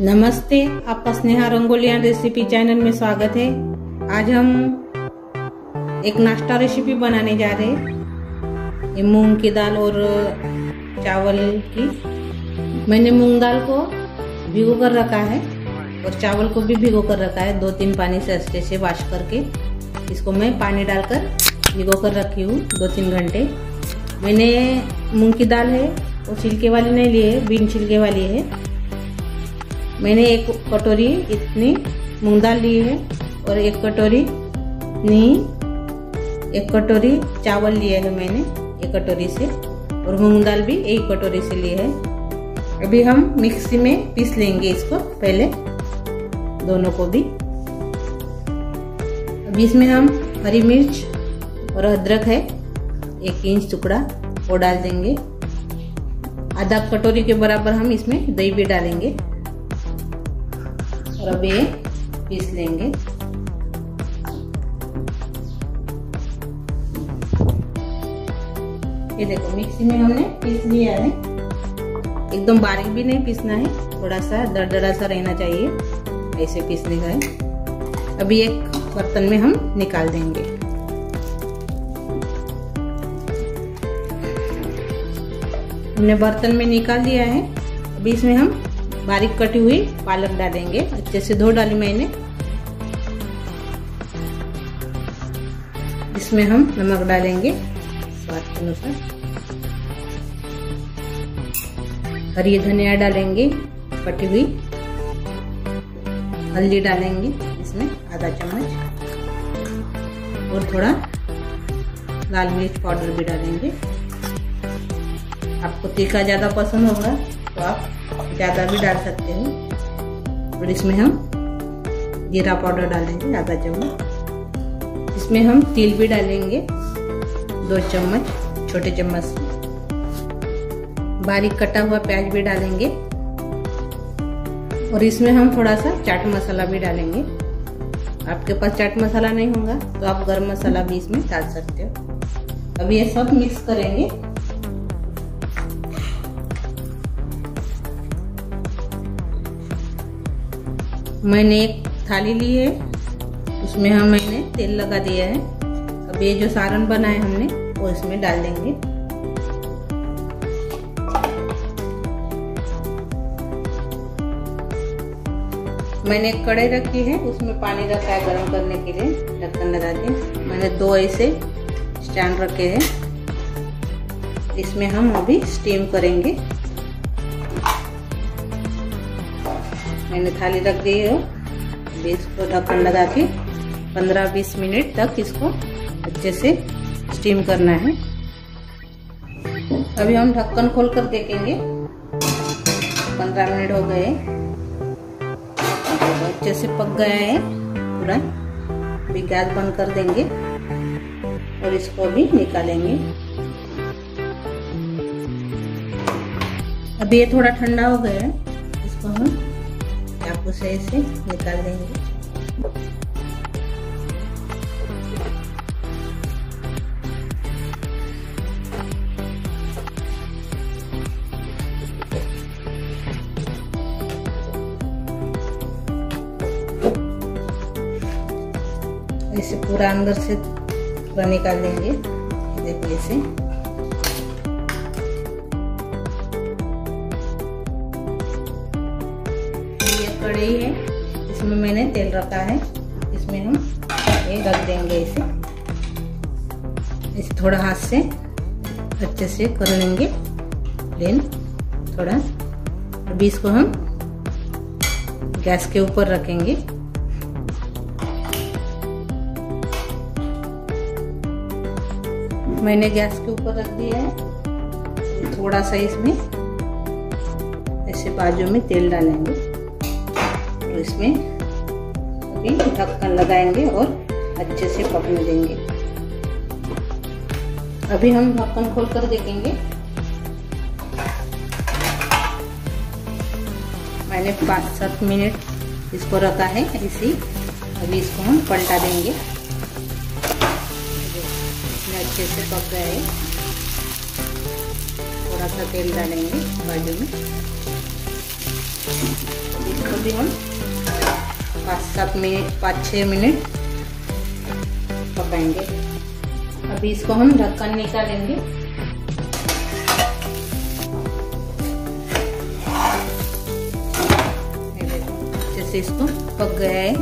नमस्ते, आपका Sneha रंगोलिया recipe channel में स्वागत है। आज हम एक नाश्ता रेसिपी बनाने जा रहे हैं। ये मूंग की दाल और चावल की। मैंने मूंग दाल को भिगो कर रखा है और चावल को भी भिगो कर रखा है। 2-3 पानी से अच्छे से वॉश करके इसको मैं पानी डालकर भिगो कर रखी हूँ 2-3 घंटे। मैंने मूंग की दाल है वो छिलके वाली नहीं ली है, बिन छिलके वाली है। मैंने 1 कटोरी इतनी मूंग दाल ली है और 1 कटोरी चावल लिए है मैंने 1 कटोरी से, और मूंग दाल भी 1 कटोरी से ली है। अभी हम मिक्सी में पीस लेंगे इसको पहले, दोनों को भी। अभी इसमें हम हरी मिर्च और अदरक है 1 इंच टुकड़ा वो डाल देंगे। आधा कटोरी के बराबर हम इसमें दही भी डालेंगे और अब ये पीस लेंगे। ये देखो मिक्सी में हमने पीस लिया है। एकदम बारीक भी नहीं पीसना है, थोड़ा सा दरदरा सा रहना चाहिए, ऐसे पीसने का है। अभी एक बर्तन में हम निकाल देंगे। हमने बर्तन में निकाल दिया है। अभी इसमें हम बारीक कटी हुई पालक डालेंगे, अच्छे से धो डाली मैंने। इसमें हम नमक डालेंगे स्वाद के अनुसार। हरी धनिया डालेंगे कटी हुई। हल्दी डालेंगे इसमें आधा चम्मच, और थोड़ा लाल मिर्च पाउडर भी डालेंगे। आपको तीखा ज्यादा पसंद होगा तो आप ज्यादा भी डाल सकते हो। और इसमें हम जीरा पाउडर डालेंगे आधा चम्मच। इसमें हम तिल भी डालेंगे 2 चम्मच छोटे चम्मच से। बारीक कटा हुआ प्याज भी डालेंगे, और इसमें हम थोड़ा सा चाट मसाला भी डालेंगे। आपके पास चाट मसाला नहीं होगा तो आप गरम मसाला भी इसमें डाल सकते हो। अब ये सब मिक्स करेंगे। मैंने एक थाली ली है, उसमें मैंने तेल लगा दिया है। अब ये जो सारण बना है हमने वो इसमें डाल देंगे। मैंने एक कढ़ाई रखी है, उसमें पानी रखा है गर्म करने के लिए, ढक्कन लगा के। मैंने 2 ऐसे स्टैंड रखे हैं, इसमें हम अभी स्टीम करेंगे। मैंने थाली रख दी है, इसको ढक्कन लगा के 15-20 मिनट तक इसको अच्छे से स्टीम करना है। अभी हम ढक्कन खोल कर देखेंगे। 15 मिनट हो गए, अच्छे से पक गया है पूरा। अभी गैस बंद कर देंगे और इसको भी निकालेंगे। अभी ये थोड़ा ठंडा हो गया है, इसको हम चाकू से ऐसे निकाल देंगे। ऐसे पूरा अंदर से पूरा निकाल देंगे। देखिए ऐसे। ये कढ़ाई है, इसमें मैंने तेल रखा है, इसमें हम ये रख देंगे। इसे थोड़ा हाथ से अच्छे से कर लेंगे प्लेन थोड़ा। अभी इसको हम गैस के ऊपर रखेंगे। मैंने गैस के ऊपर रख दिया है। थोड़ा सा इसमें ऐसे बाजू में तेल डालेंगे और इसमें अभी ढक्कन लगाएंगे और अच्छे से पकने देंगे। अभी हम ढक्कन खोल कर देखेंगे। मैंने 5-7 मिनट इसको रखा है ऐसे। अभी इसको हम पलटा देंगे। अच्छे से पक गया है। थोड़ा सा तेल डालेंगे बाजू में। इसको भी हम 5-6 मिनट पकाएंगे। अभी इसको हम ढक्कन निकालेंगे। अच्छे से इसको पक गया है।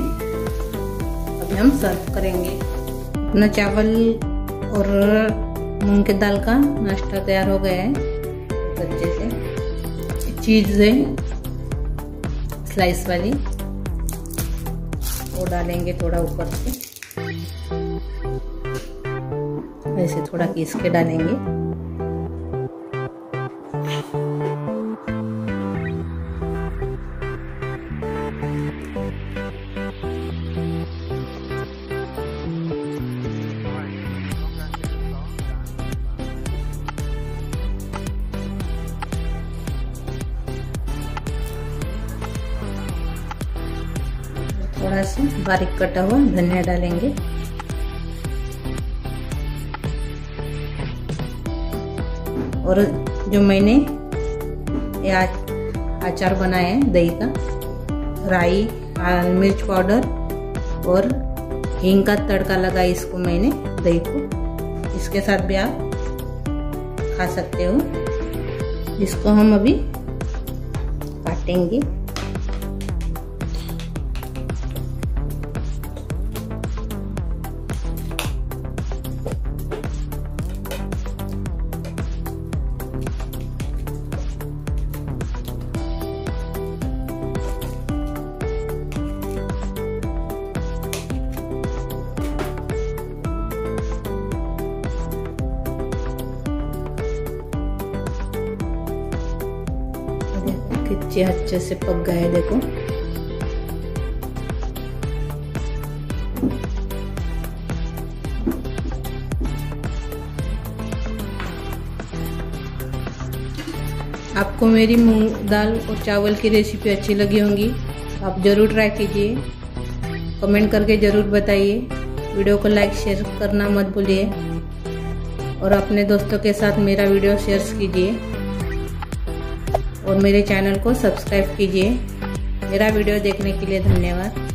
अभी हम सर्व करेंगे। अपना चावल और मूंग की दाल का नाश्ता तैयार हो गया है। अच्छे से चीज है स्लाइस वाली, वो डालेंगे थोड़ा ऊपर से, ऐसे थोड़ा पीस के डालेंगे। थोड़ा सा बारीक कटा हुआ धनिया डालेंगे। और जो मैंने ये अचार बनाया है दही का, राई, लाल मिर्च पाउडर और हींग का तड़का लगा इसको मैंने दही को। इसके साथ भी आप खा सकते हो। इसको हम अभी काटेंगे। कितने अच्छे से पक गए देखो। आपको मेरी मूंग दाल और चावल की रेसिपी अच्छी लगी होंगी, आप ज़रूर ट्राई कीजिए। कमेंट करके ज़रूर बताइए। वीडियो को लाइक शेयर करना मत भूलिए और अपने दोस्तों के साथ मेरा वीडियो शेयर कीजिए और मेरे चैनल को सब्सक्राइब कीजिए। मेरा वीडियो देखने के लिए धन्यवाद।